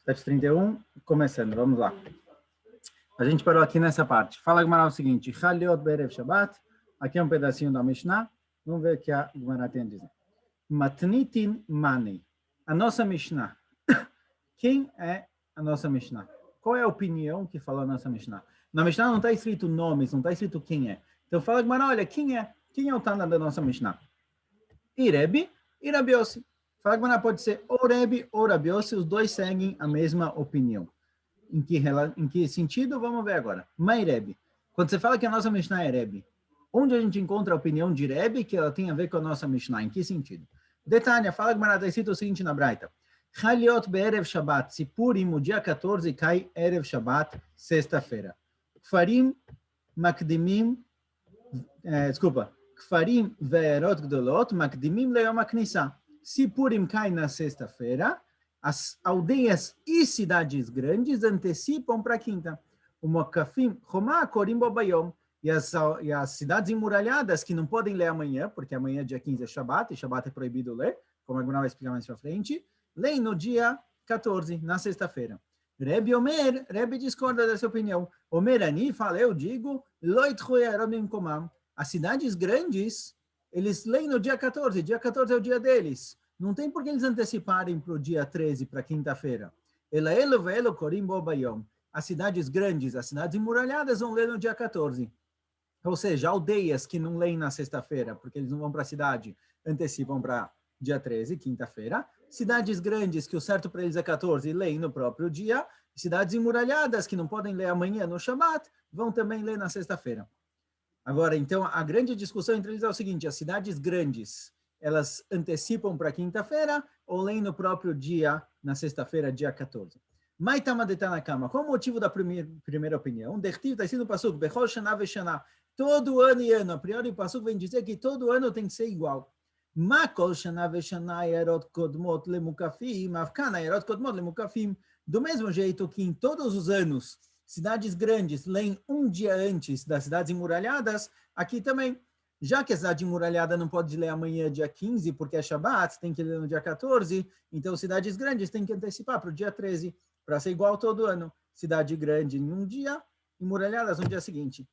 7h31, começando, vamos lá. A gente parou aqui nessa parte. Fala a Gemara o seguinte, Chaliot Berev Shabbat, aqui é um pedacinho da Mishnah, vamos ver o que a Gemara tem a dizer. Matnitin Mani, a nossa Mishnah. Quem é a nossa Mishnah? Qual é a opinião que falou a nossa Mishnah? Na Mishnah não está escrito nomes, não está escrito quem é. Então fala a Gemara, olha, quem é o Tana da nossa Mishnah? Irebi e Rabi Yossi. Fala a Gemara, pode ser ou Rebi ou Rabi Yossi, os dois seguem a mesma opinião. Em que sentido? Vamos ver agora. Mairebi. Quando você fala que a nossa Mishnah é Rebi, onde a gente encontra a opinião de Rebi que ela tem a ver com a nossa Mishnah? Em que sentido? Detalhe, fala que está escrito o seguinte na Braita. Chaliot be'erev Shabbat, se Purim, o dia 14, cai Erev Shabbat, sexta-feira. Kfarim makdimim, Kfarim ve'erot gdolot makdimim leyom haknisa. Se Purim cai na sexta-feira, as aldeias e cidades grandes antecipam para a quinta. O Mokafim, Romá, Korim, Bobayom. E as cidades emuralhadas, que não podem ler amanhã, porque amanhã, dia 15, é Shabbat, e Shabbat é proibido ler, como a Guna vai explicar mais para frente, leem no dia 14, na sexta-feira. Rebbe Omer, Rebbe discorda dessa opinião. Omer Ani fala, eu digo, as cidades grandes, eles leem no dia 14 é o dia deles. Não tem por que eles anteciparem para o dia 13, para quinta-feira. As cidades grandes, as cidades emuralhadas vão ler no dia 14. Ou seja, aldeias que não leem na sexta-feira, porque eles não vão para a cidade, antecipam para dia 13, quinta-feira. Cidades grandes, que o certo para eles é 14, leem no próprio dia. Cidades emuralhadas, que não podem ler amanhã no Shabbat, vão também ler na sexta-feira. Agora, então, a grande discussão entre eles é o seguinte, as cidades grandes, elas antecipam para quinta-feira ou leem no próprio dia, na sexta-feira, dia 14. Maitama de Tanakama, qual o motivo da primeira opinião? Dertiv está escrito no Pasuk, Bechol Shana Veshana, todo ano e ano. A priori o Pasuk vem dizer que todo ano tem que ser igual. Makol Shana Veshana Yerot Kodmot Lemukafim, Afkana Yerot Kodmot Lemukafim. Do mesmo jeito que em todos os anos, cidades grandes leem um dia antes das cidades emuralhadas, aqui também. Já que a cidade emuralhada não pode ler amanhã, dia 15, porque é Shabbat, tem que ler no dia 14, então cidades grandes têm que antecipar para o dia 13, para ser igual todo ano. Cidade grande em um dia, emuralhadas no dia seguinte.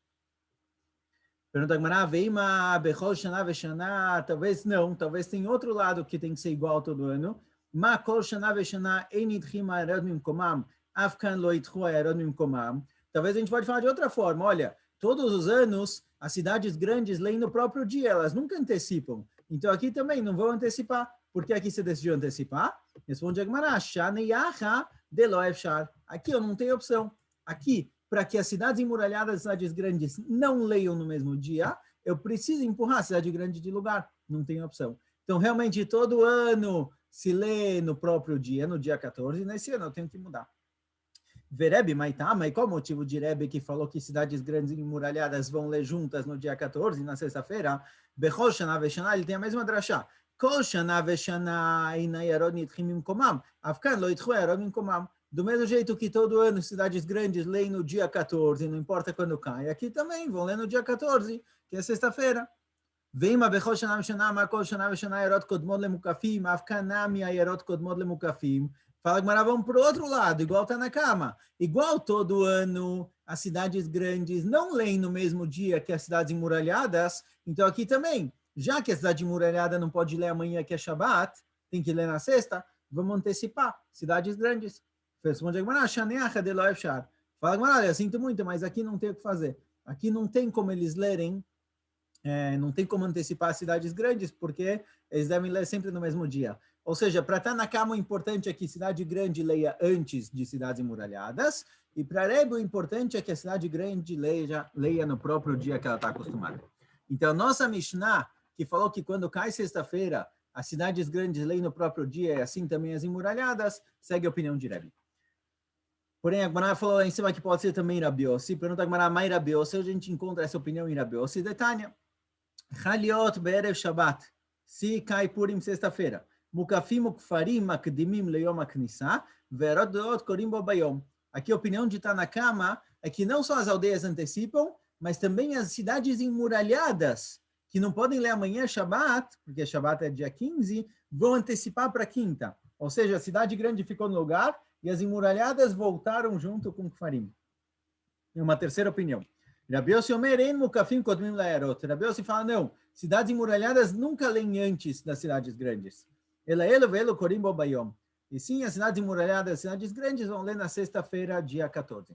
Pergunta Gemara, Veima, Bechol Shana Veshana, talvez não, talvez tem outro lado que tem que ser igual todo ano. Ma Kol Shana Veshana Einidchim Aerod Mimkomam, Afkan Lo Itchu Aerod Mimkomam. Talvez a gente pode falar de outra forma, olha, todos os anos as cidades grandes leem no próprio dia, elas nunca antecipam. Então aqui também não vão antecipar. Por que aqui você decidiu antecipar? Responde a Gemara, Shaneyaha Delo Efshar. Aqui eu não tenho opção. Aqui, para que as cidades emuralhadas, as cidades grandes, não leiam no mesmo dia, eu preciso empurrar a cidade grande de lugar. Não tem opção. Então, realmente, todo ano se lê no próprio dia, no dia 14, nesse ano eu tenho que mudar. Verebe, mas qual o motivo de Rebbe que falou que cidades grandes e emuralhadas vão ler juntas no dia 14, na sexta-feira? Bechol Shana Veshana, ele tem a mesma drachá. Kol Shana Veshana ina Yerod Nitchim Mimkomam, Afkan Lo Itchu Yerod Mimkomam. Do mesmo jeito que todo ano cidades grandes leem no dia 14, não importa quando cai, aqui também vão ler no dia 14, que é sexta-feira. Veima Bechol Shana Veshana, Ma Kol Shana Veshana Yerod Kodmod Lemukafim, Afkan Nami Yerod Kodmod Lemukafim. Fala que vamos para o outro lado, igual está na cama. Igual todo ano, as cidades grandes não leem no mesmo dia que as cidades emuralhadas, então aqui também, já que a cidade emuralhada não pode ler amanhã que é Shabbat, tem que ler na sexta, vamos antecipar, cidades grandes. Responde a Gemara, Shaneacha de Lo Efshar. Fala que olha, sinto muito, mas aqui não tem o que fazer. Aqui não tem como eles lerem, não tem como antecipar as cidades grandes, porque eles devem ler sempre no mesmo dia. Ou seja, para estar na cama, o importante é que cidade grande leia antes de cidades emuralhadas, e para Rebbe o importante é que a cidade grande leia no próprio dia que ela está acostumada. Então, nossa Mishnah, que falou que quando cai sexta-feira, as cidades grandes leem no próprio dia, e assim também as emuralhadas, segue a opinião de Rebbe. Porém, a Gemara falou lá em cima que pode ser também Rabi Yossi. Pergunta a Gemara, Mai Rabi Yossi, a gente encontra essa opinião em Rabi Yossi. Detanya, Chaliot be'erev Shabbat, se cai Purim sexta-feira. Mukafim ukfarim makdimim leyom haknisa, verot deot korim bo bayom. Aqui a opinião de Tanakama é que não só as aldeias antecipam, mas também as cidades emuralhadas, que não podem ler amanhã Shabbat, porque Shabbat é dia 15, vão antecipar para quinta. Ou seja, a cidade grande ficou no lugar e as emuralhadas voltaram junto com Kfarim. E uma terceira opinião. Rabi Yossi Omer, en mukafim kodmim laerot. Rabi Yossi fala, não, cidades emuralhadas nunca leem antes das cidades grandes. Ela velo korim bo bayom. E sim, as cidades emuralhadas, as cidades grandes vão ler na sexta-feira, dia 14.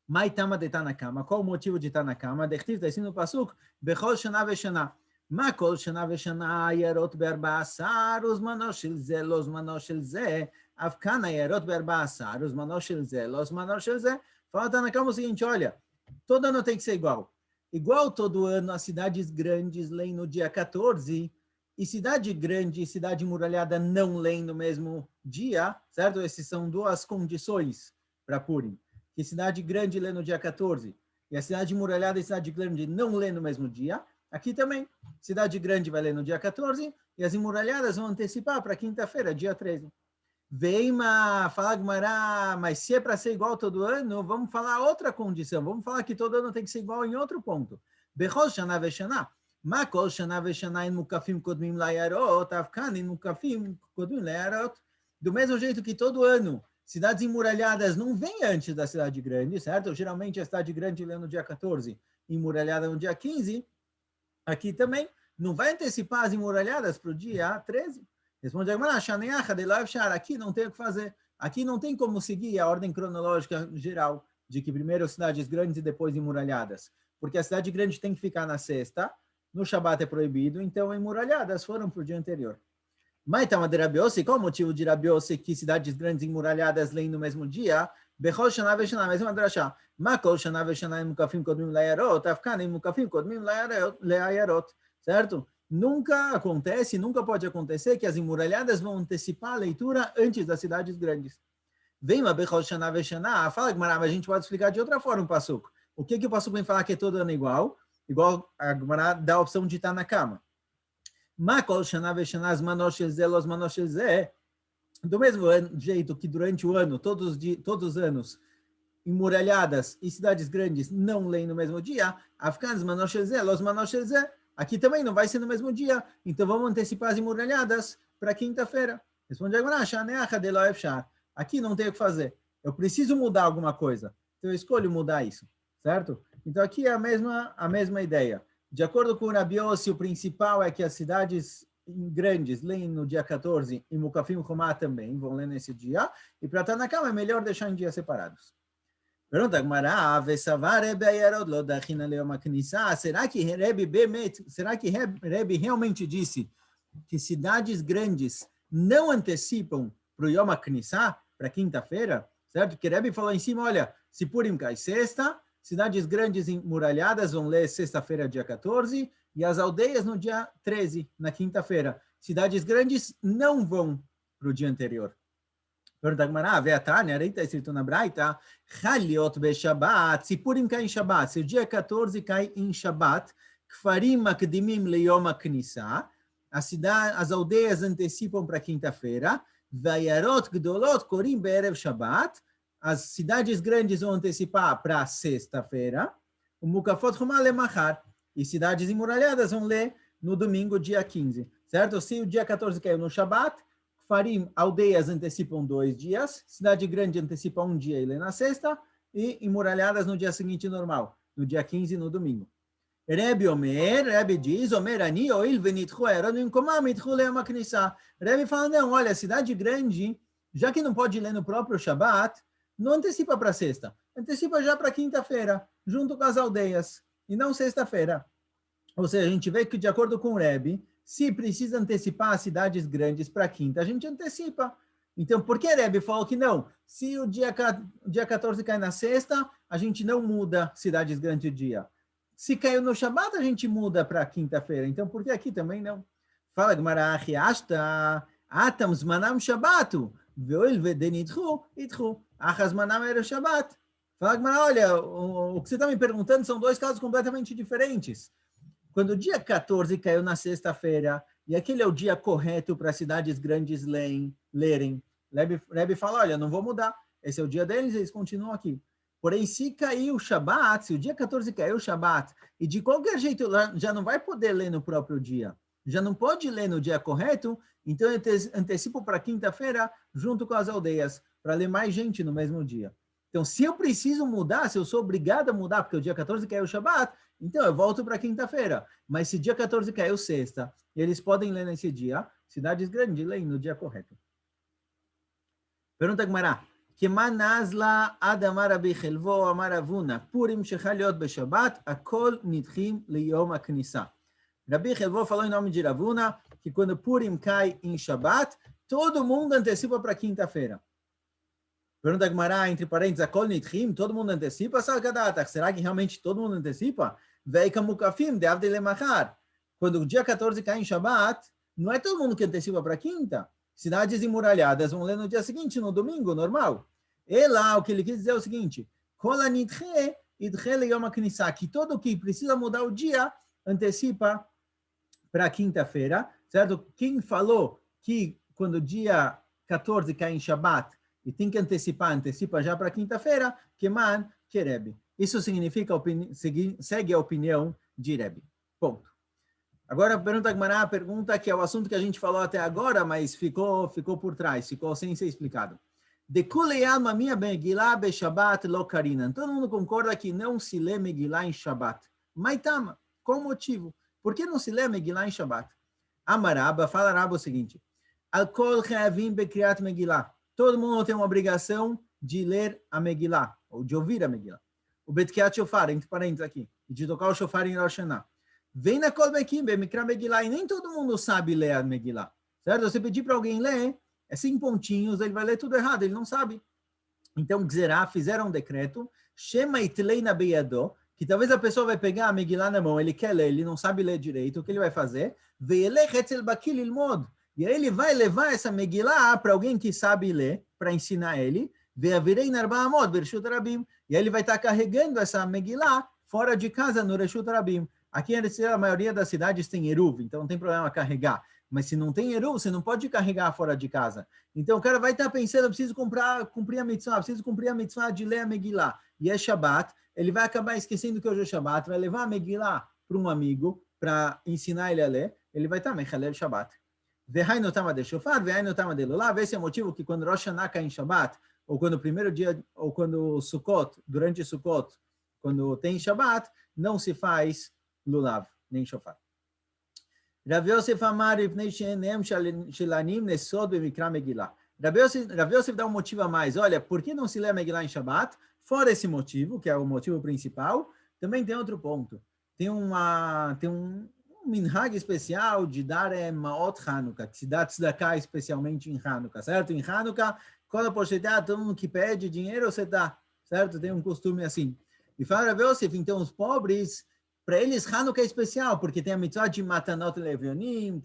Maitama de Tanakama. Qual o motivo de Tanakama? Dechtiv, está escrito no Pasuk, Bechol Shana Veshana. Ma kol Shana Veshana Yerot Berba Asar, os Manoshel Ze, los Manoshel Ze, Afkana Yerot Berba Asar, os Manoshel Ze, los Manoshel Ze. Fala Tanakama o seguinte, olha, todo ano tem que ser igual. Igual todo ano, as cidades grandes leem no dia 14, e cidade grande e cidade emuralhada não leem no mesmo dia, certo? Essas são duas condições para Purim. Que cidade grande lê no dia 14, e a cidade emuralhada e cidade grande não lê no mesmo dia. Aqui também, cidade grande vai ler no dia 14, e as emuralhadas vão antecipar para quinta-feira, dia 13. Veima, fala Gumará, mas se é para ser igual todo ano, vamos falar outra condição. Vamos falar que todo ano tem que ser igual em outro ponto. Bechol Shana Veshana. Ma kol Shana Veshana in mukafim kodmim layarot, avkan in mukafim kodmim layarot. Do mesmo jeito que todo ano, cidades emuralhadas não vêm antes da cidade grande, certo? Geralmente a cidade grande lê no dia 14, emuralhada no dia 15. Aqui também, não vai antecipar as emuralhadas para o dia 13. Responde a Gemara, aqui não tem o que fazer. Aqui não tem como seguir a ordem cronológica geral, de que primeiro cidades grandes e depois emuralhadas. Porque a cidade grande tem que ficar na sexta, no Shabat é proibido, então emuralhadas foram para o dia anterior. Mas então, de Rabi Yossi, qual o motivo de Rabi Yossi que cidades grandes e emuralhadas leem no mesmo dia? Bechol Shana Veshana, mesma drashá. Makol Shana Veshana em mukafim kodmim layarot, afkan em mukafim kodmim layarot. Certo? Nunca acontece, nunca pode acontecer que as emuralhadas vão antecipar a leitura antes das cidades grandes. Vem uma Bechol Shana Veshana, fala que a gente pode explicar de outra forma o Passuco. O que o Passuco vem falar que é todo ano igual? Igual a Gemara dá a opção de estar na cama. Makol Shana Veshana, as manoshel ze, los manoshel ze. Do mesmo jeito que durante o ano, todos os anos, emuralhadas e cidades grandes não leem no mesmo dia, Afkans manoshel ze, los manoshel ze. Aqui também não vai ser no mesmo dia, então vamos antecipar as emuralhadas para quinta-feira. Responde agora, aqui não tem o que fazer. Eu preciso mudar alguma coisa, então eu escolho mudar isso, certo? Então aqui é a mesma ideia. De acordo com o Rabi Yossi, o principal é que as cidades grandes leem no dia 14 e Mukafim Chumá também vão ler nesse dia, e para estar na cama é melhor deixar em dias separados. Pergunta a Gemara, será que Rebbe realmente disse que cidades grandes não antecipam para o Yom HaKnissah, para quinta-feira? Certo? Que Rebbe falou em cima, olha, se Purim cai sexta, cidades grandes emuralhadas vão ler sexta-feira, dia 14, e as aldeias no dia 13, na quinta-feira. Cidades grandes não vão para o dia anterior. Pergunta a Gemara, Veatânia, aí está escrito na Braita, Chaliot be Shabbat, se Purim cai em Shabbat, se o dia 14 cai em Shabbat, Kfarim makdimim leyom HaKnissah, as aldeias antecipam para quinta-feira, Vayarot gdolot korim be'erev Shabbat, as cidades grandes vão antecipar para sexta-feira, o Mukafot Chumá lemachar, e cidades emuralhadas vão ler no domingo, dia 15, certo? Se o dia 14 caiu no Shabbat, Farim, aldeias antecipam 2 dias, cidade grande antecipa 1 dia e lê na sexta, e emuralhadas no dia seguinte normal, no dia 15 no domingo. Rebbe diz, Omerani, oil venitchu eronim komam itchu le'am HaKnissah. Rebbe fala, não, olha, cidade grande, já que não pode ler no próprio Shabbat, não antecipa para sexta, antecipa já para quinta-feira, junto com as aldeias, e não sexta-feira. Ou seja, a gente vê que, de acordo com o Rebbe, se precisa antecipar as cidades grandes para quinta, a gente antecipa. Então, por que Rebbe falou que não? Se o dia 14 cai na sexta, a gente não muda cidades grandes de dia. Se caiu no Shabbat, a gente muda para quinta-feira. Então, por que aqui também não? Fala, Gemara, Achiashta, Atam Zmanam Shabbatu, Ve'oil ve'denitchu, itchu, Achas Manam era Shabbat. Fala, Gemara, olha, o que você está me perguntando são 2 casos completamente diferentes. Quando o dia 14 caiu na sexta-feira, e aquele é o dia correto para cidades grandes lerem, Rebbe fala, olha, não vou mudar, esse é o dia deles, eles continuam aqui. Porém, se caiu o Shabat, se o dia 14 caiu o Shabat, e de qualquer jeito já não vai poder ler no próprio dia, já não pode ler no dia correto, então eu antecipo para quinta-feira, junto com as aldeias, para ler mais gente no mesmo dia. Então, se eu preciso mudar, se eu sou obrigado a mudar, porque o dia 14 caiu o Shabat, então eu volto para quinta-feira. Mas se dia 14 caiu sexta, eles podem ler nesse dia, cidades grandes leem no dia correto. Pergunta Gemara. כמה נזלה עד אמר רבי חלבו, אמר אבונה, פורים שחל להיות בשבת, הכל נדחים ליום הכניסה. Rabi Helvó falou em nome de Ravuna que quando Purim cai em Shabat, todo mundo antecipa para quinta-feira. Pergunta Gemara, entre parênteses, Akol Nitchim, todo mundo antecipa? Será que realmente todo mundo antecipa? Veika Mukafim, de Avdei Lemachar. Quando o dia 14 cai em Shabat, não é todo mundo que antecipa para quinta. Cidades emuralhadas vão ler no dia seguinte, no domingo, normal. E lá, o que ele quis dizer é o seguinte, Kol Nitche idche leyom haknisa, que todo que precisa mudar o dia, antecipa para quinta-feira, certo? Quem falou que quando o dia 14 cai em Shabat e tem que antecipar, antecipa já para quinta-feira, Keman Kerebe. Isso significa, segue a opinião de Rebbe. Ponto. Agora, a pergunta que é o assunto que a gente falou até agora, mas ficou por trás, ficou sem ser explicado. De kulei alma minha Megillah be Shabat lo karinan. Todo mundo concorda que não se lê Megillah em Shabat. Maitama, qual o motivo? Por que não se lê Megillah em Shabat? Amaraba, fala Raba o seguinte, Al-Kol Chayavim Bekriat Megillah. Todo mundo tem uma obrigação de ler a Megillah, ou de ouvir a Megillah. O Betkiat Shofar, entre parênteses aqui, e de tocar o Shofar em Rosh Hashanah. Vem na Kol Bekim, Bemikra Megillah, e nem todo mundo sabe ler a Megillah. Certo? Você pedir para alguém ler, é 5 pontinhos, ele vai ler tudo errado, ele não sabe. Então, Gzerá, fizeram um decreto, Shema Itleina Beyado, que talvez a pessoa vai pegar a Megillah na mão, ele quer ler, ele não sabe ler direito, o que ele vai fazer? E aí ele vai levar essa Megillah para alguém que sabe ler, para ensinar ele, e aí ele vai estar carregando essa Megillah fora de casa no Reshut Rabim. Aqui a maioria das cidades tem Eruv, então não tem problema carregar. Mas se não tem Eruv, você não pode carregar fora de casa. Então o cara vai estar pensando, eu preciso cumprir a mitzvah de ler a Megillah. E é Shabbat, ele vai acabar esquecendo que hoje é Shabbat, vai levar a Megillah para um amigo, para ensinar ele a ler, ele vai estar Mechalel Shabbat. Vehainu tama de shofar, vehainu tama de lulav. Esse é o motivo que quando Rosh Hashanah cai em Shabbat, ou quando o primeiro dia, ou quando Sukkot, durante Sukkot, quando tem Shabbat, não se faz lulav, nem shofar. Rav Yosef amar ipnei she'enem shelanim nesod b'mikra Megillah. Rav Yosef dá um motivo a mais. Olha, por que não se lê a Megillah em Shabbat? Fora esse motivo, que é o motivo principal, também tem outro ponto. Tem um minhag especial de dar Maot Hanukkah, que se dá tzedakah especialmente em Hanukkah, certo? Em Hanukkah, todo mundo que pede dinheiro, você dá, certo? Tem um costume assim. E fala Rav Yosef, então os pobres, para eles Hanukkah é especial, porque tem a mitzvah de Matanot Levionim,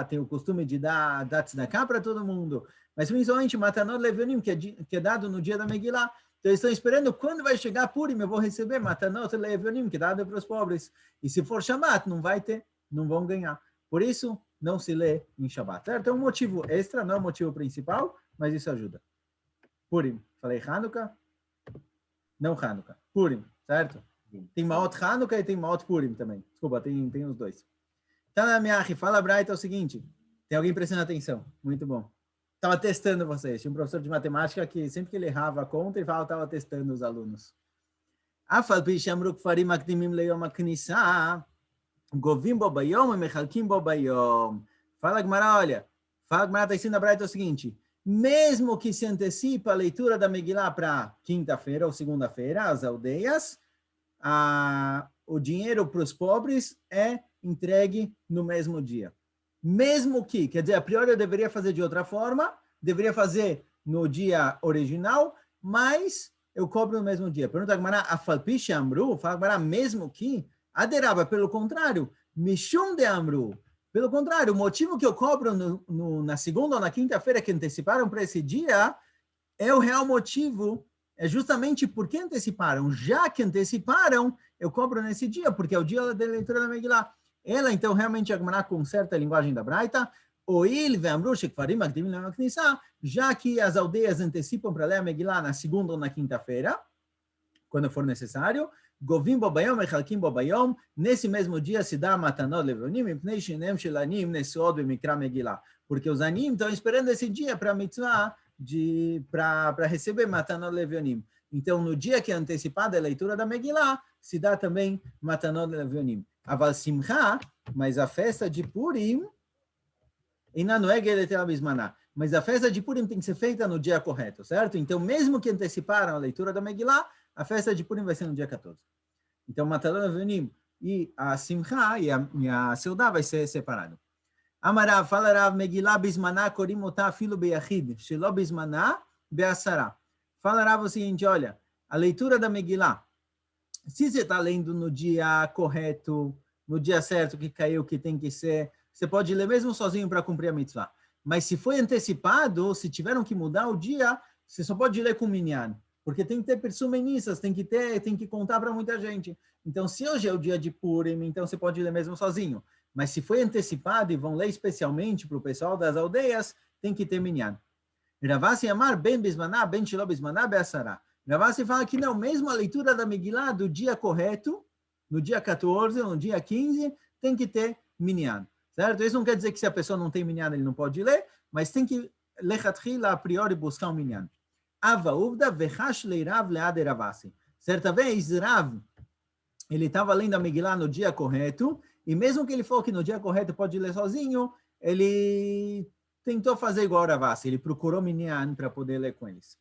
tem o costume de dar tzedakah para todo mundo, mas principalmente Matanot Levionim, que é dado no dia da Megillah. Então, eles estão esperando quando vai chegar Purim, eu vou receber Matanot Levionim, que é dado para os pobres. E se for Shabbat, não vai ter, não vão ganhar. Por isso, não se lê em Shabbat. Certo? É um motivo extra, não é o motivo principal, mas isso ajuda. Purim. Falei Hanukkah? Não Hanukkah. Purim, certo? Tem Maot Hanukkah e tem Maot Purim também. Desculpa, tem os dois. Tá na minha fala Braita é o seguinte. Tem alguém prestando atenção? Muito bom. Estava testando vocês. Tinha um professor de matemática que sempre que ele errava a conta, ele falava que estava testando os alunos. Afal-pi shamru kfarim makdimim leyom haknisa, govim bo bayom e mechalkim bo bayom. Fala Gemara, olha. Fala Gemara, está ensinando a Braita o seguinte. Mesmo que se antecipa a leitura da Megillah para quinta-feira ou segunda-feira, as aldeias, o dinheiro para os pobres é entregue no mesmo dia. Mesmo que, quer dizer, a priori eu deveria fazer de outra forma, deveria fazer no dia original, mas eu cobro no mesmo dia. Pergunta a Gemara, afalpi shamru, fala Gemara, mesmo que, aderaba, pelo contrário, mishum de amru, pelo contrário, o motivo que eu cobro na segunda ou na quinta-feira que anteciparam para esse dia é o real motivo, é justamente porque anteciparam. Já que anteciparam, eu cobro nesse dia, porque é o dia da leitura da Megillah. Ela, então, realmente, a Gemara conserta a linguagem da Braita, já que as aldeias antecipam para ler a Megillah na segunda ou na quinta-feira, quando for necessário, Govim bo bayom, echalkim bo bayom. Nesse mesmo dia se dá matanot levionim, mipnei shinem shelanim nesuot b'mikra Megillah. Porque os anim estão esperando esse dia para a mitzvah, para receber matanot levionim. Então, no dia que é antecipada a leitura da Megillah, se dá também matanot levionim. Aval simcha, mas a festa de Purim, mas a festa de Purim tem que ser feita no dia correto, certo? Então, mesmo que anteciparam a leitura da Megillah, a festa de Purim vai ser no dia 14. Então, Matanot Levionim e a Simcha e a Seudá vai ser separado. Amarav, fala Rav, Megillah bismaná korim otá filo beyachid, shelo bismaná be'asará. Fala Rav o seguinte, olha, a leitura da Megillah, se você está lendo no dia correto, no dia certo que caiu, que tem que ser, você pode ler mesmo sozinho para cumprir a mitzvah. Mas se foi antecipado, se tiveram que mudar o dia, você só pode ler com minyan. Porque tem que ter persumenistas, tem que contar para muita gente. Então, se hoje é o dia de Purim, então você pode ler mesmo sozinho. Mas se foi antecipado e vão ler especialmente para o pessoal das aldeias, tem que ter minyan. Ravasi amar ben bismaná, ben shelo bismaná, be'asará. Ravasi fala que não, mesmo a leitura da Megillah do dia correto, no dia 14, no dia 15, tem que ter minyan. Certo? Isso não quer dizer que se a pessoa não tem minyan, ele não pode ler, mas tem que, lechatchila, a priori, buscar um minyan. Ava uvda vechash leirav leade Ravasi. Certa vez, Rav, ele estava lendo a Megillah no dia correto, e mesmo que ele falou que no dia correto pode ler sozinho, ele tentou fazer igual a Ravasi, ele procurou minyan para poder ler com eles.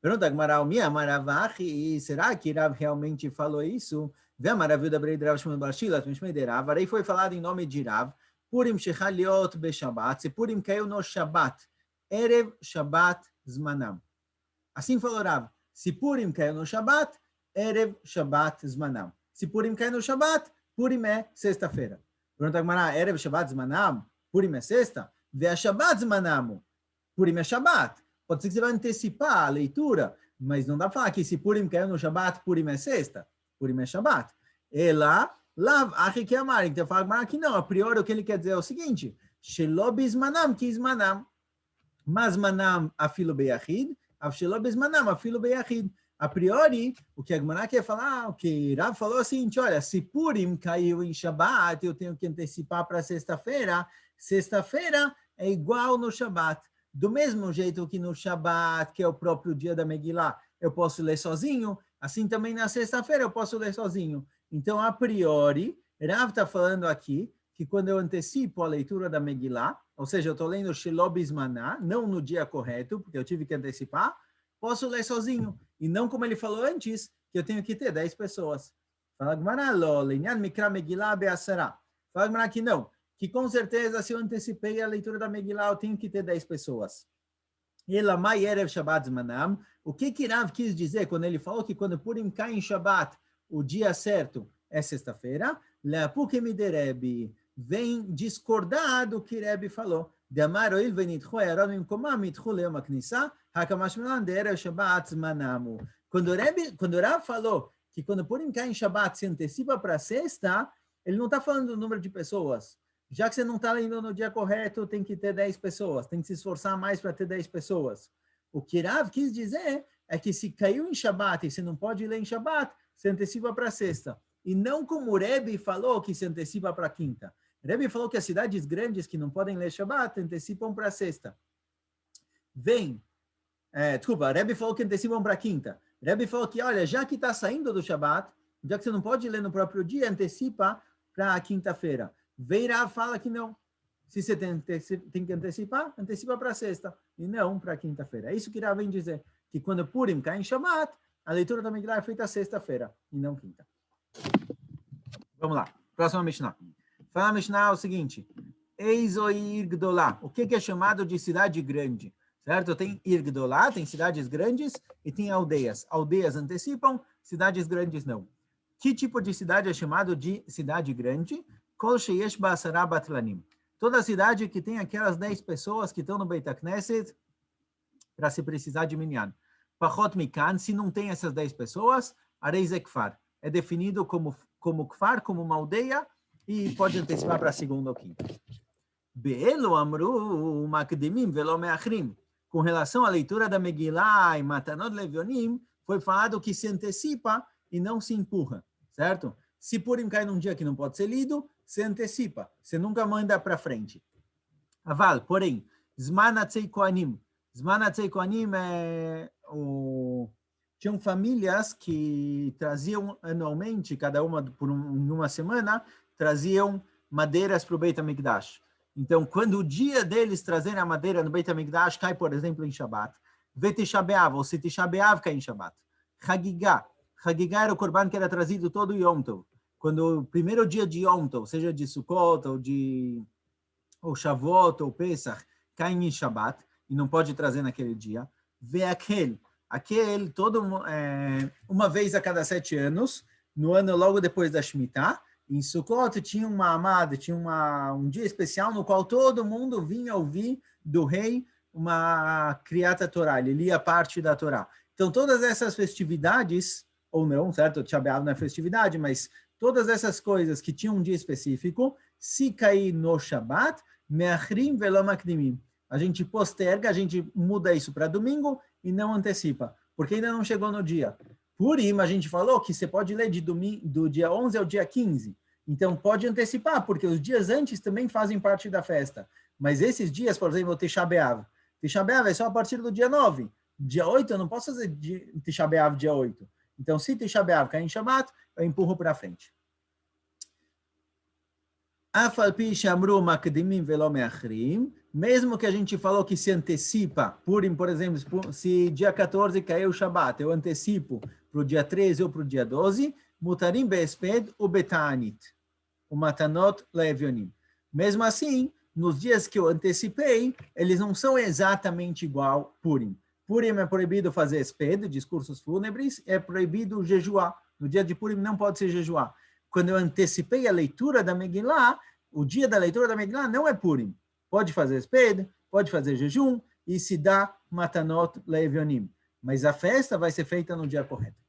Pergunta Gmaral, minha maravachi, será que Rav realmente falou isso? Vê a maravilha da Rav Shmuel Bar Shila, Rav, aí foi falado em nome de Rav, Purim shechaliot be-Shabbat, se Purim caiu no Shabbat, Erev Shabbat Zmanam. Assim falou Rav, se Purim caiu no Shabbat, Erev Shabbat Zmanam. Se Purim caiu no Shabbat, Purim é sexta-feira. Pergunta Gmará, Erev Shabbat Zmanam, Purim é sexta? Vê a Shabbat Zmanam, Purim é Shabbat. Pode ser que você vai antecipar a leitura, mas não dá para falar que se Purim caiu no Shabbat, Purim é sexta, Purim é Shabbat. Ela Lav, achi que amar. Então, fala que não. A priori, o que ele quer dizer é o seguinte: Shelo bismanam ki zmanam. Mas manam afilo beyachid, af shelo bismanam afilo beyachid. A priori, o que a Gemara quer falar, o que Rav falou é o seguinte: olha, se Purim caiu em Shabbat, eu tenho que antecipar para sexta-feira. Sexta-feira é igual no Shabbat. Do mesmo jeito que no Shabbat, que é o próprio dia da Megillah, eu posso ler sozinho, assim também na sexta-feira eu posso ler sozinho. Então, a priori, Rav está falando aqui que quando eu antecipo a leitura da Megillah, ou seja, eu estou lendo Shelo bismaná, não no dia correto, porque eu tive que antecipar, posso ler sozinho. E não como ele falou antes, que eu tenho que ter 10 pessoas. Fala Gemara, lo, linyan mikra Megillah be'asará. Fala Gemara que não, que com certeza se eu antecipei a leitura da Megillah, eu tenho que ter 10 pessoas. E ela mai erev Shabbat zmanam. O que Rav quis dizer quando ele falou que quando Purim cai em Shabbat, o dia certo é sexta-feira? Leapukem de Rebbe vem discordar do que Rebbe falou. De amar oil venitchu erodim komam mitchu leom aknissa hakamash melan de erev Shabbat zmanamu. Quando Rav falou que quando Purim cai em Shabbat se antecipa para sexta, ele não está falando do número de pessoas. Já que você não está lendo no dia correto, tem que ter 10 pessoas, tem que se esforçar mais para ter 10 pessoas. O que Rav quis dizer é que se caiu em Shabbat e você não pode ler em Shabbat, se antecipa para sexta. E não como o Rebbe falou que se antecipa para quinta. O Rebbe falou que as cidades grandes que não podem ler Shabbat antecipam para sexta. O Rebbe falou que antecipam para quinta. O Rebbe falou que, olha, já que está saindo do Shabbat, já que você não pode ler no próprio dia, antecipa para a quinta-feira. Veira fala que não. Se você tem que antecipar, antecipa para sexta e não para quinta-feira. É isso que Rav vem dizer, que quando Purim cai em Shabbat, a leitura da Megillah é feita sexta-feira e não quinta. Vamos lá, próxima Mishnah. Fala a Mishnah o seguinte: Eis o Ir Gdolá. O que é chamado de cidade grande? Certo? Tem Ir Gdolá, tem cidades grandes e tem aldeias. Aldeias antecipam, cidades grandes não. Que tipo de cidade é chamado de cidade grande? Kol sheyesh ba'asara batlanim. Toda cidade que tem aquelas 10 pessoas que estão no Beit HaKnesset para se precisar de minyan. Pachot mikan, se não tem essas 10 pessoas, arei zekfar. É definido como kfar, como uma aldeia, e pode antecipar para a segunda ou quinta. Be'elu amru makdimim velo meachrim. Com relação à leitura da Megillah e Matanot Levionim, foi falado que se antecipa e não se empurra, certo? Se Purim cai num dia que não pode ser lido, você antecipa, você nunca manda para frente. Aval, porém, Zman Atzei Kohanim. Zman Atzei Kohanim tinham famílias que traziam anualmente, cada uma por uma semana, traziam madeiras para o Beit HaMikdash. Então, quando o dia deles trazerem a madeira no Beit HaMikdash cai, por exemplo, em Shabbat, Vetisha B'Av, ou se Tisha B'Av cai em Shabbat. Hagigah. Hagigah era o korban que era trazido todo Yom Tov. Quando o primeiro dia de Yom Tov, seja de Sukkot ou Shavuot ou Pesach, cai em Shabbat, e não pode trazer naquele dia, vê aquele uma vez a cada 7 anos, no ano logo depois da Shemitah, em Sukkot tinha uma amada, tinha um dia especial no qual todo mundo vinha ouvir do rei uma Kriyat Torah, ele lia parte da Torá. Então, todas essas festividades, ou não, certo? Tisha B'Av não é festividade, mas todas essas coisas que tinham um dia específico, se cair no Shabbat, me'achrim velo makdimim. A gente posterga, a gente muda isso para domingo e não antecipa, porque ainda não chegou no dia. Purim, a gente falou que você pode ler do dia 11 ao dia 15. Então, pode antecipar, porque os dias antes também fazem parte da festa. Mas esses dias, por exemplo, Tisha B'Av. Tisha B'Av é só a partir do dia 9. Dia 8 eu não posso fazer Tisha B'Av dia 8. Então, se Tisha B'Av cair em Shabbat, eu empurro para frente. Mesmo que a gente falou que se antecipa, Purim, por exemplo, se dia 14 caiu o Shabbat, eu antecipo para o dia 13 ou para o dia 12, mutarim be'esped u beta'anit, o matanot le'evionim. Mesmo assim, nos dias que eu antecipei, eles não são exatamente igual Purim. Purim é proibido fazer esped, discursos fúnebres, é proibido jejuar. No dia de Purim não pode ser jejuar. Quando eu antecipei a leitura da Megillah, o dia da leitura da Megillah não é Purim. Pode fazer esped, pode fazer jejum, e se dá matanot le'evionim. Mas a festa vai ser feita no dia correto.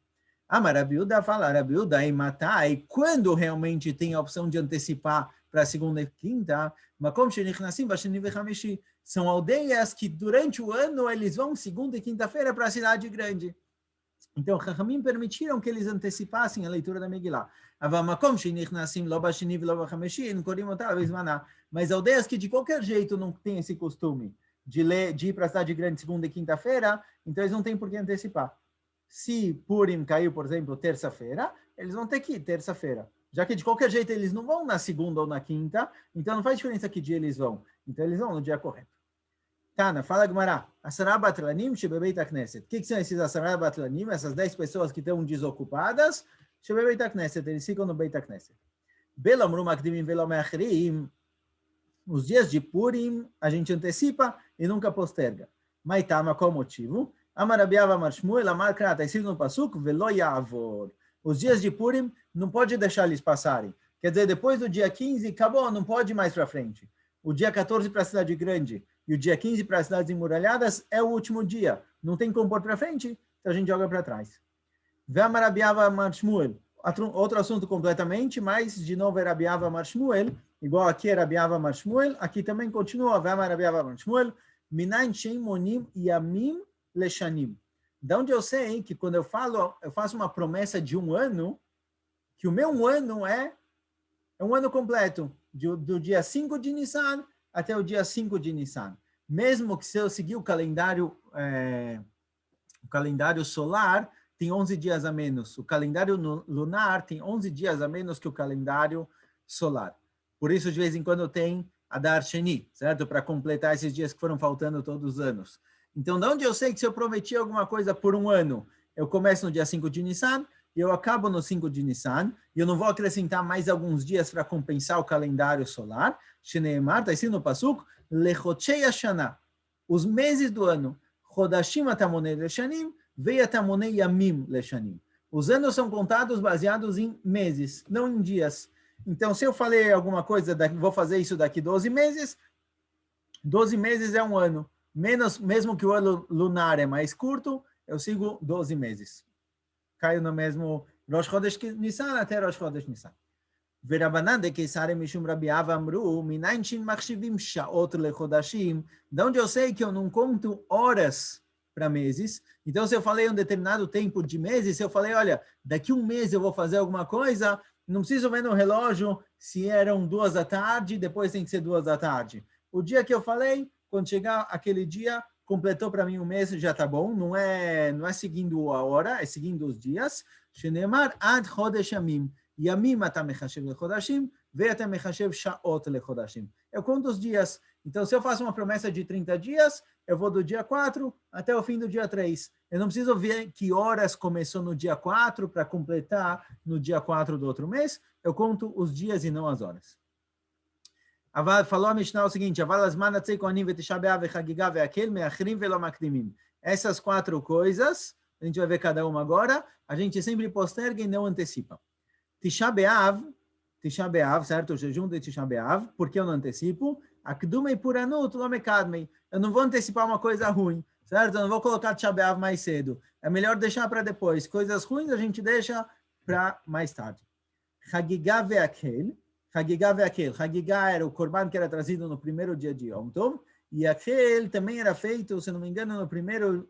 Rabiuda fala, Rabiuda, e matar, e quando realmente tem a opção de antecipar para a segunda e quinta, são aldeias que durante o ano eles vão segunda e quinta-feira para a cidade grande. Então, Chachamim permitiram que eles antecipassem a leitura da Megillah. Mas aldeias que de qualquer jeito não têm esse costume de ir para a cidade grande segunda e quinta-feira, então eles não têm por que antecipar. Se Purim caiu, por exemplo, terça-feira, eles vão ter que ir terça-feira. Já que de qualquer jeito eles não vão na segunda ou na quinta, então não faz diferença que dia eles vão. Então eles vão no dia correto. Tana, fala Gumará. Asara batlanim shebebeit hakneset. O que são esses asara batlanim? Essas 10 pessoas que estão desocupadas, shebebeit hakneset, eles ficam no Beit HaKnesset. Belamru makdimim velo me'achrim. Os dias de Purim a gente antecipa e nunca posterga. Maitama, qual o motivo? Amar Rabi Ava Amar Shmuel, Amar Kra, está escrito no Pasuk, velo yavor. Os dias de Purim não pode deixar eles passarem. Quer dizer, depois do dia 15, acabou, não pode ir mais para frente. O dia 14 para a cidade grande e o dia 15 para as cidades emuralhadas é o último dia. Não tem como pôr para frente, então a gente joga para trás. Ve'amar Rabi Ava Amar Shmuel. Outro assunto completamente, mas de novo é Rabi Ava Amar Shmuel. Igual aqui é Rabi Ava Amar Shmuel, aqui também continua Ve'amar Rabi Ava Amar Shmuel. Minayin shein monim yamim leshanim. Da onde eu sei que quando eu faço uma promessa de um ano, que o meu ano é um ano completo, do dia 5 de Nissan até o dia 5 de Nissan. Mesmo que se eu seguir o calendário solar, tem 11 dias a menos. O calendário lunar tem 11 dias a menos que o calendário solar. Por isso, de vez em quando, tem Adar Sheni, certo? Para completar esses dias que foram faltando todos os anos. Então, de onde eu sei que se eu prometi alguma coisa por um ano, eu começo no dia 5 de Nissan, e eu acabo no 5 de Nissan, e eu não vou acrescentar mais alguns dias para compensar o calendário solar. Shneimar, está escrito no Pasuk, Lechotchei Hashanah, os meses do ano, Chodashim atamonei leshanim, ve'atamonei yamim leshanim. Os anos são contados baseados em meses, não em dias. Então, se eu falei alguma coisa, vou fazer isso daqui 12 meses, 12 meses é um ano. Mesmo que o ano lunar é mais curto, eu sigo 12 meses. Caio no mesmo Rosh Chodesh Nissan até Rosh Chodesh Nissan. Verabanan de Keisare Mishum Rabi Ava Amru, Minayin Shin Machshivim Shaot Lechodashim. De onde eu sei que eu não conto horas para meses. Então, se eu falei um determinado tempo de meses, se eu falei, olha, daqui um mês eu vou fazer alguma coisa, não preciso ver no relógio se eram 2 da tarde, depois tem que ser 2 da tarde. O dia que eu falei, quando chegar aquele dia, completou para mim um mês, já está bom. Não é seguindo a hora, é seguindo os dias. Shenemar ad chodesh yamim. Yamim ata mechashev lechodashim, ve'ata mechashev shaot lechodashim. Eu conto os dias. Então, se eu faço uma promessa de 30 dias, eu vou do dia 4 até o fim do dia 3. Eu não preciso ver que horas começou no dia 4 para completar no dia 4 do outro mês. Eu conto os dias e não as horas. Falou a Mishnah o seguinte, essas 4 coisas, a gente vai ver cada uma agora, a gente sempre posterga e não antecipa. Tisha B'Av, certo? O jejum de Tisha B'Av, por que eu não antecipo? Akdumei puranut lo mekadmei. Eu não vou antecipar uma coisa ruim, certo? Eu não vou colocar Tisha B'Av mais cedo. É melhor deixar para depois. Coisas ruins a gente deixa para mais tarde. Hagigah ve'akel. Hagigah era o korban que era trazido no primeiro dia de Yom Tov. E aquele também era feito, se não me engano,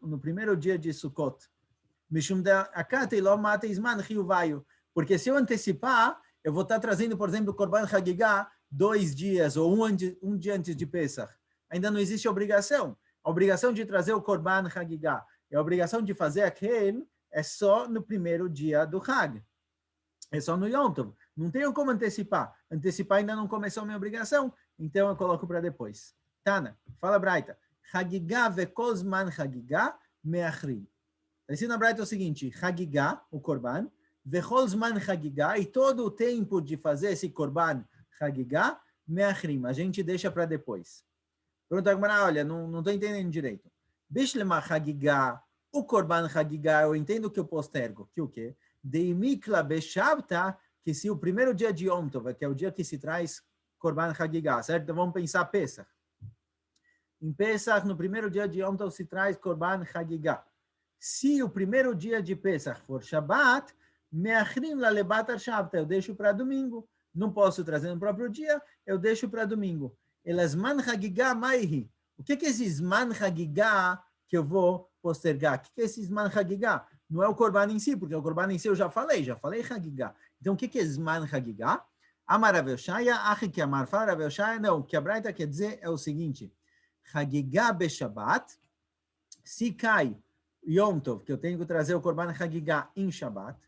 no primeiro dia de Sukkot. Mishum da'akatei lo matei zman chiyuvayu. Porque se eu antecipar, eu vou estar trazendo, por exemplo, o Korban Hagigah 2 dias ou um dia antes de Pesach. Ainda não existe obrigação. A obrigação de trazer o Korban Hagigah e a obrigação de fazer aquele é só no primeiro dia do Hag. É só no Yom Tov. Não tenho como antecipar. Antecipar ainda não começou a minha obrigação, então eu coloco para depois. Tana, fala Braita. Hagigah vekol zman Hagigah meachrim. Ensina a Braita o seguinte, Hagigah, o Korban, vechol zman Hagigah, e todo o tempo de fazer esse Korban Hagigah, meachrim, a gente deixa para depois. Pergunta agora, olha, não estou entendendo direito. Bishlema Hagigah, o Korban Hagigah, eu entendo que eu postergo, que o quê? Deimikla beshavta, que se o primeiro dia de Yom Tov, que é o dia que se traz Korban Hagigah, certo? Então vamos pensar Pesach. Em Pesach, no primeiro dia de Yom Tov, se traz Korban Hagigah. Se o primeiro dia de Pesach for Shabbat, meachrim la lebat al-shabta, eu deixo para domingo. Não posso trazer no próprio dia, eu deixo para domingo. Elasman Hagigah maihi. O que é esse Zman Hagigah que eu vou postergar? O que é esse Zman Hagigah? Não é o Korban em si, porque o Korban em si eu já falei Hagigah. Então, o que é Zman Hagigah? Amar Rav Yoshaya, achi que amar, fala Rav Yoshaya, não, o que a Braita quer dizer é o seguinte, Hagigah Beshabbat, se cai Yom Tov, que eu tenho que trazer o Korban Hagigah em Shabbat,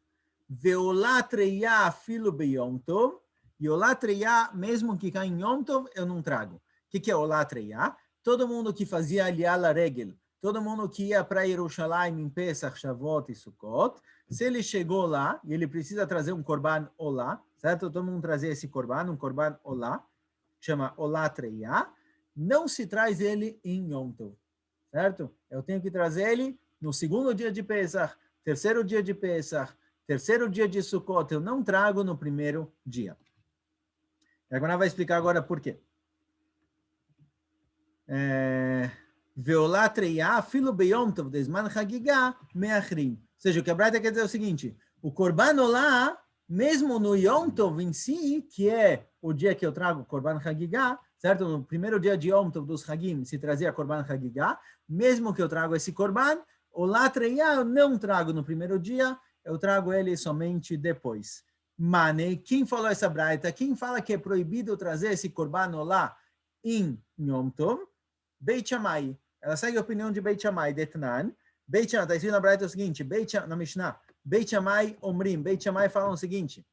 Veolat Reya Filo Beyom Tov, e Olat Reya, mesmo que cai em Yom Tov, eu não trago. O que é Olat Reya? Todo mundo que fazia Aliyah la Regel, todo mundo que ia para Jerusalém em Pesach, Shavuot e Sukkot, se ele chegou lá e ele precisa trazer um Korban Olá, certo? Todo mundo trazer esse Korban, um Korban Olá, chama Olat Reya, não se traz ele em Yom Tov, certo? Eu tenho que trazer ele no segundo dia de Pesach, terceiro dia de Pesach, terceiro dia de Sukkot, eu não trago no primeiro dia. E agora vai explicar agora por quê. Veolat Reya, filo beyom tov desman Hagigah meachrim. Ou seja, o que a Braita quer dizer é o seguinte, o Korban Olá, mesmo no Yom Tov em si, que é o dia que eu trago o Korban Hagigah, certo? No primeiro dia de Yom Tov dos Hagim, se trazia Korban Hagigah, mesmo que eu trago esse Korban, Olat Reya eu não trago no primeiro dia, eu trago ele somente depois. Mane, quem falou essa Braita? Quem fala que é proibido trazer esse Korban Olá em Yom Tov? Beit Shammai. Ela segue a opinião de Beit Shammai, Detnan. Beit Shammai, está escrito na Braita o seguinte, na Mishnah, Beit Shammai Omrim, Beit Shammai falam o seguinte,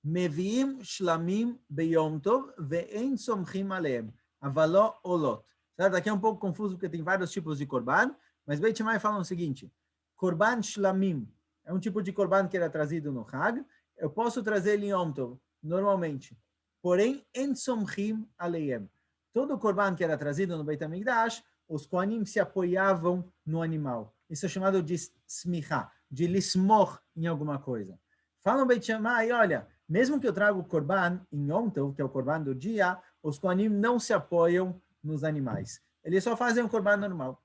Meviim shlamim beyom tov ve'en somchim aleim, avalo olot. Certo? Aqui é um pouco confuso porque tem vários tipos de korban, mas Beit Shammai falam o seguinte, korban shlamim é um tipo de korban que era trazido no Hag, eu posso trazer ele em Yom Tov, normalmente, porém, en somchim aleim. Todo korban que era trazido no Beit HaMikdash, os Kohanim se apoiavam no animal. Isso é chamado de smicha, de lismor em alguma coisa. Falam Beit Shammai, olha, mesmo que eu traga o korban em Yom Tov, que é o korban do dia, os Kohanim não se apoiam nos animais. Eles só fazem o korban normal.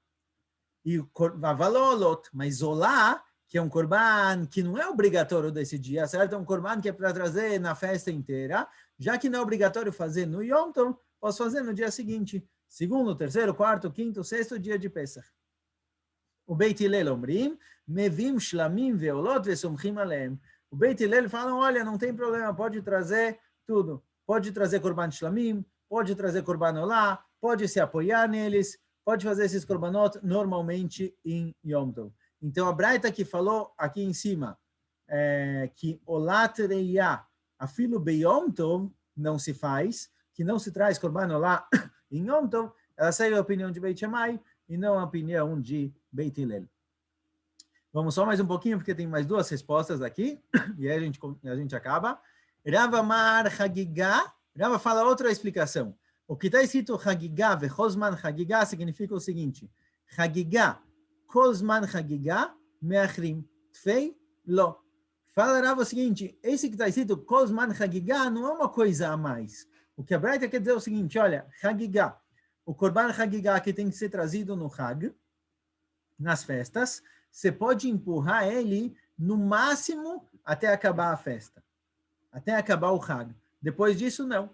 E o Vavalolot, mas Olá, que é um korban que não é obrigatório desse dia, certo? É um korban que é para trazer na festa inteira, já que não é obrigatório fazer no Yom Tov, posso fazer no dia seguinte, segundo, terceiro, quarto, quinto, sexto dia de Pesach. o Beit Hillel omrim, mevim shlamim veolot vesomchim aleem. O Beit Hillel fala, olha, não tem problema, pode trazer tudo. Pode trazer korban shlamim, pode trazer korban olá, pode se apoiar neles, pode fazer esses korbanot normalmente em Yom Tov. Então, a Braita que falou aqui em cima, que olat reiyah, afilo beyom tov, não se faz, que não se traz korban olá em Yom Tov, ela segue a opinião de Beit Shammai e não a opinião de Beit Hillel. Vamos só mais um pouquinho, porque tem mais duas respostas aqui, e aí a gente acaba. Rav Amar Hagigah, Rav fala outra explicação. O que está escrito Hagigah vechozman Hagigah significa o seguinte: Hagigah, kozman Hagigah, meachrim, tfei, lo. Fala Rav o seguinte, esse que está escrito kozman Hagigah não é uma coisa a mais. O que a Braita quer dizer é o seguinte, olha, Hagigah, o korban Hagigah que tem que ser trazido no Hag, nas festas, você pode empurrar ele no máximo até acabar a festa. Até acabar o Hag. Depois disso, não.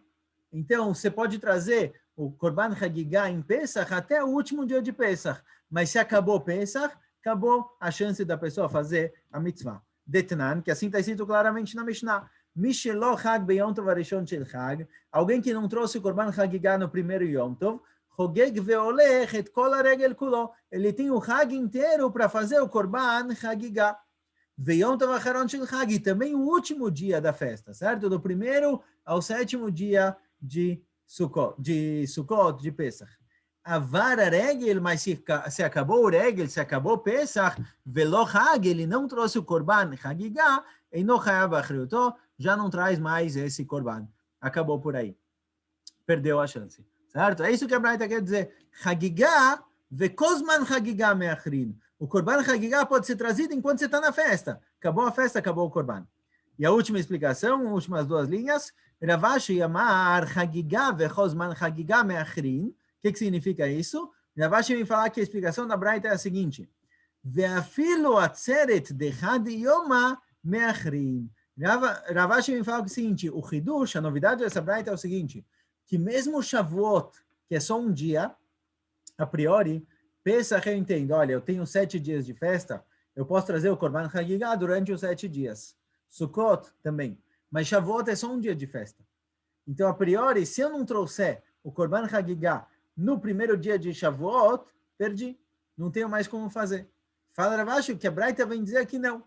Então, você pode trazer o Korban Hagigah em Pesach até o último dia de Pesach. Mas se acabou Pesach, acabou a chance da pessoa fazer a mitzvah. Detnan, que assim está escrito claramente na Mishnah. Mishelo Hag beyom tov arishon shel Hag. Alguém que não trouxe o Korban Hagigah no primeiro Yom Tov, Hogeg veolech et kol haregel kulo. Ele tem o Hag inteiro para fazer o Korban Hagigah. Veyom Tov Acharon Shel Hag, e também o último dia da festa, certo? Do primeiro ao sétimo dia de Sukkot, de Pesach. Avar Regel, mas se acabou o Regel, se acabou Pesach, Velo Hag, ele não trouxe o Korban Hagigah, Eino Chayav Achriuto, já não traz mais esse Korban. Acabou por aí. Perdeu a chance, certo? É isso que a Braita quer dizer. Hagigah, Vekozman Hagigah Meachrin. O Korban Hagigah pode ser trazido enquanto você está na festa. Acabou a festa, acabou o Korban. E a última explicação, últimas duas linhas, Ravashi Yamar Hagigah vechozman Hagigah meachrin. O que significa isso? Ravashi vem falar que a explicação da Braita é a seguinte: Ve'afilu atzeret dechad yoma meachrin. Ravashi vem falar o seguinte: o Hidush, a novidade dessa Braita é o seguinte, que mesmo Shavuot, que é só um dia, a priori, Pesach eu entendo, olha, eu tenho 7 dias de festa, eu posso trazer o Korban Hagigah durante os 7 dias. Sukkot também. Mas Shavuot é só um dia de festa. Então, a priori, se eu não trouxer o Korban Hagigah no primeiro dia de Shavuot, perdi. Não tenho mais como fazer. Fala Ravashi que a Braita vem dizer que não.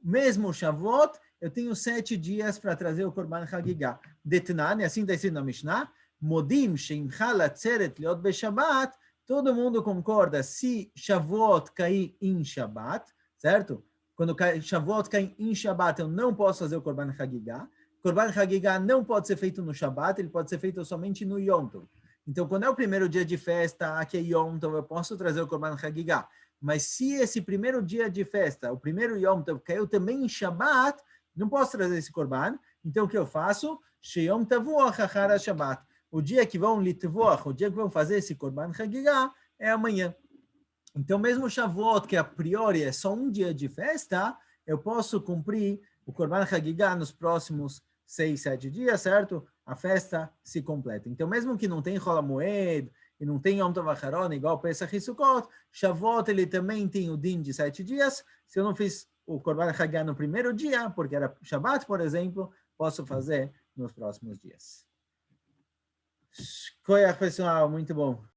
Mesmo Shavuot, eu tenho 7 dias para trazer o Korban Hagigah. Detnan, assim está escrito na Mishnah, Modim sheimcha latzeret liot beshabat. Todo mundo concorda se Shavuot cair em Shabat, certo? Quando Shavuot cai em Shabat, eu não posso fazer o Korban Hagigah. Korban Hagigah não pode ser feito no Shabat, ele pode ser feito somente no Yom Tov. Então, quando é o primeiro dia de festa, que é Yom Tov, eu posso trazer o Korban Hagigah. Mas se esse primeiro dia de festa, o primeiro Yom Tov, caiu também em Shabat, não posso trazer esse Korban. Então, o que eu faço? Sheyom Tavuach achar Shabat. O dia que vão litvoach, o dia que vão fazer esse Korban Hagigah, é amanhã. Então, mesmo Shavuot, que a priori é só um dia de festa, eu posso cumprir o Korban Hagigah nos próximos 6, 7 dias, certo? A festa se completa. Então, mesmo que não tem Chol Moed e não tem Yom Tov Acharon, igual Pesach e Sukkot, Shavuot ele também tem o din de 7 dias. Se eu não fiz o Korban Hagigah no primeiro dia, porque era Shabbat, por exemplo, posso fazer nos próximos dias. Koyach, pessoal, muito bom.